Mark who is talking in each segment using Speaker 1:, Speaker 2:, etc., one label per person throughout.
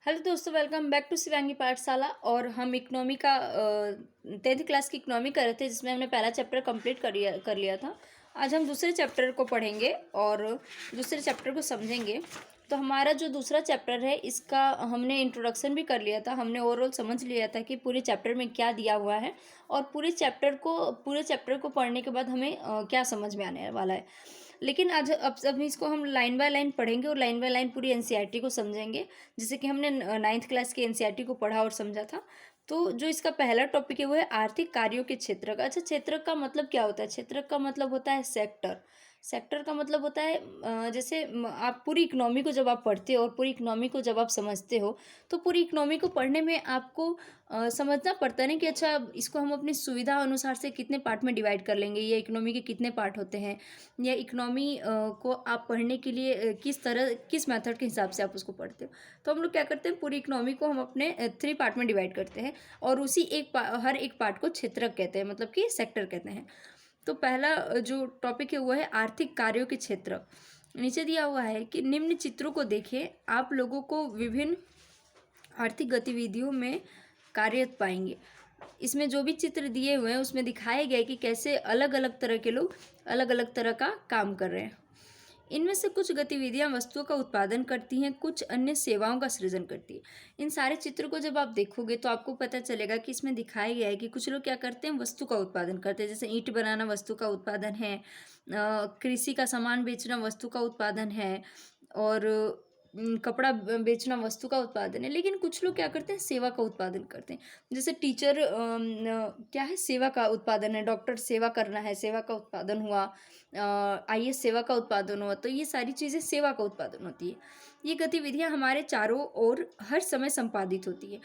Speaker 1: Hello दोस्तों, welcome back to Shivangi पाठशाला। और हम इकोनॉमी का 10th क्लास की इकोनॉमी कर रहे थे, जिसमें हमने पहला चैप्टर कंप्लीट कर लिया था। आज हम दूसरे चैप्टर को पढ़ेंगे और दूसरे चैप्टर को समझेंगे। तो हमारा जो दूसरा चैप्टर है, इसका हमने इंट्रोडक्शन भी कर लिया था। हमने ओवरऑल समझ लिया था कि पूरे चैप्टर में क्या दिया हुआ है और पूरे चैप्टर को पढ़ने के बाद हमें क्या समझ में आने वाला है। लेकिन आज अब इसको हम लाइन बाय लाइन पढ़ेंगे और लाइन बाय लाइन पूरी एनसीईआरटी को समझेंगे, जैसे कि हमने 9th क्लास की एनसीईआरटी को पढ़ा और समझा था। तो जो इसका पहला टॉपिक है वो है आर्थिक कार्यों के क्षेत्रक। अच्छा, क्षेत्रक का मतलब क्या होता है? क्षेत्रक का मतलब होता है सेक्टर। सेक्टर का मतलब होता है जैसे आप पूरी इकोनॉमी को जब आप पढ़ते हो और पूरी इकोनॉमी को जब आप समझते हो, तो पूरी इकोनॉमी को पढ़ने में आपको समझना पड़ता है ना कि अच्छा, इसको हम अपनी सुविधा अनुसार से कितने पार्ट में डिवाइड कर लेंगे, या इकोनॉमी के कितने पार्ट होते हैं, या इकोनॉमी को आप पढ़ने के लिए किस मेथड के हिसाब से आप उसको पढ़ते हो। तो हम लोग क्या करते हैं, पूरी इकोनॉमी को हम अपने 3 पार्ट में डिवाइड करते हैं और उसी हर एक पार्ट को क्षेत्रक कहते हैं, मतलब कि सेक्टर कहते हैं। तो पहला जो टॉपिक है वो है आर्थिक कार्यों के क्षेत्रक। नीचे दिया हुआ है कि निम्न चित्रों को देखें, आप लोगों को विभिन्न आर्थिक गतिविधियों में कार्यरत पाएंगे। इसमें जो भी चित्र दिए हुए हैं उसमें दिखाया गया है कि कैसे अलग अलग तरह के लोग अलग अलग तरह का काम कर रहे हैं। इनमें से कुछ गतिविधियां वस्तुओं का उत्पादन करती हैं, कुछ अन्य सेवाओं का सृजन करती है। इन सारे चित्रों को जब आप देखोगे तो आपको पता चलेगा कि इसमें दिखाया गया है कि कुछ लोग क्या करते हैं, वस्तु का उत्पादन करते हैं। जैसे ईंट बनाना वस्तु का उत्पादन है, कृषि का सामान बेचना वस्तु का उत्पादन है, और कपड़ा बेचना वस्तु का उत्पादन है। लेकिन कुछ लोग क्या करते हैं, सेवा का उत्पादन करते हैं। जैसे टीचर क्या है, सेवा का उत्पादन है। डॉक्टर सेवा करना है, सेवा का उत्पादन हुआ। आईएएस सेवा का उत्पादन हुआ। तो ये सारी चीज़ें सेवा का उत्पादन होती है। ये गतिविधियां हमारे चारों ओर हर समय संपादित होती है।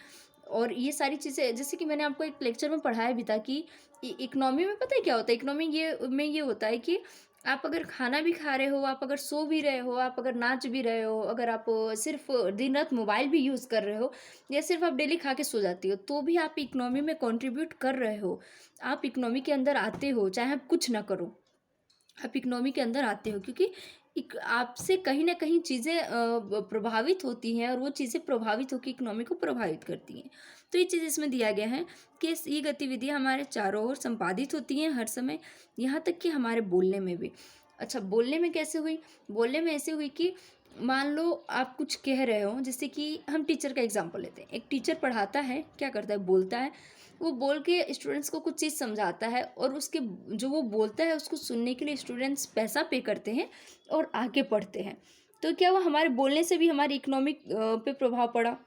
Speaker 1: और ये सारी चीज़ें, जैसे कि मैंने आपको एक लेक्चर में पढ़ाया भी था कि इकोनॉमी में पता है क्या होता है। इकोनॉमी ये होता है कि आप अगर खाना भी खा रहे हो, आप अगर सो भी रहे हो, आप अगर नाच भी रहे हो, अगर आप सिर्फ दिन रात मोबाइल भी यूज़ कर रहे हो, या सिर्फ आप डेली खा के सो जाती हो, तो भी आप इकोनॉमी में कंट्रीब्यूट कर रहे हो। आप इकोनॉमी के अंदर आते हो, चाहे आप कुछ ना करो, आप इकोनॉमी के अंदर आते हो, क्योंकि आपसे कहीं ना कहीं चीज़ें प्रभावित होती हैं और वो चीज़ें प्रभावित होकर इकोनॉमी को प्रभावित करती हैं। तो ये चीज़ इसमें दिया गया है कि ये गतिविधियां हमारे चारों ओर संपादित होती हैं हर समय, यहाँ तक कि हमारे बोलने में भी। अच्छा, बोलने में कैसे हुई? बोलने में ऐसे हुई कि मान लो आप कुछ कह रहे हो, जैसे कि हम टीचर का एग्जाम्पल लेते हैं। एक टीचर पढ़ाता है, क्या करता है, बोलता है। वो बोल के स्टूडेंट्स को कुछ चीज़ समझाता है, और उसके जो वो बोलता है उसको सुनने के लिए स्टूडेंट्स पैसा पे करते हैं और आगे पढ़ते हैं। तो क्या वो हमारे बोलने से भी हमारी इकोनॉमिक पे प्रभाव पड़ा?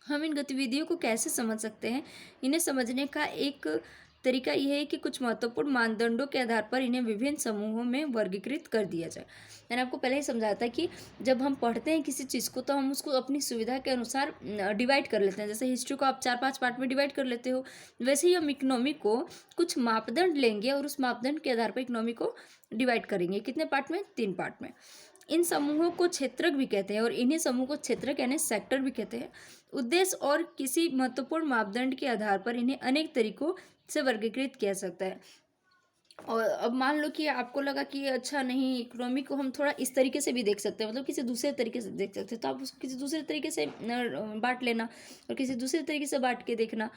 Speaker 1: हम इन गतिविधियों को कैसे समझ सकते हैं? इन्हें समझने का एक तरीका यह है कि कुछ महत्वपूर्ण मानदंडों के आधार पर इन्हें विभिन्न समूहों में वर्गीकृत कर दिया जाए। मैंने आपको पहले ही समझाया था कि जब हम पढ़ते हैं किसी चीज़ को, तो हम उसको अपनी सुविधा के अनुसार डिवाइड कर लेते हैं। जैसे हिस्ट्री को आप 4-5 पार्ट में डिवाइड कर लेते हो, वैसे ही हम इकोनॉमी को कुछ मापदंड लेंगे और उस मापदंड के आधार पर इकोनॉमी को डिवाइड करेंगे। कितने पार्ट में? 3 पार्ट में। इन समूहों को क्षेत्रक भी कहते हैं, और इन्हीं समूह को क्षेत्रक यानी सेक्टर भी कहते हैं। उद्देश्य और किसी महत्वपूर्ण मापदंड के आधार पर इन्हें अनेक तरीकों से वर्गीकृत किया जा सकता है। और अब मान लो कि आपको लगा कि अच्छा नहीं, इकोनॉमी को हम थोड़ा इस तरीके से भी देख सकते हैं, मतलब किसी दूसरे तरीके से देख सकते हैं, तो आप उसको किसी दूसरे तरीके से बांट लेना और किसी दूसरे तरीके से बांट के देखना,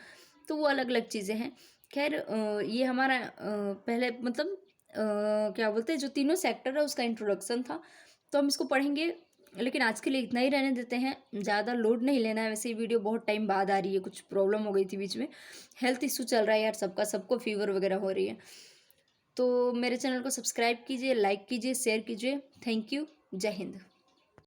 Speaker 1: तो वो अलग अलग चीज़ें हैं। खैर, ये हमारा पहले मतलब क्या बोलते हैं, जो तीनों सेक्टर है उसका इंट्रोडक्शन था। तो हम इसको पढ़ेंगे, लेकिन आज के लिए इतना ही रहने देते हैं। ज़्यादा लोड नहीं लेना है। वैसे ये वीडियो बहुत टाइम बाद आ रही है, कुछ प्रॉब्लम हो गई थी बीच में, हेल्थ इशू चल रहा है यार, सबको फीवर वगैरह हो रही है। तो मेरे चैनल को सब्सक्राइब कीजिए, लाइक कीजिए, शेयर कीजिए। Thank you. जय हिंद।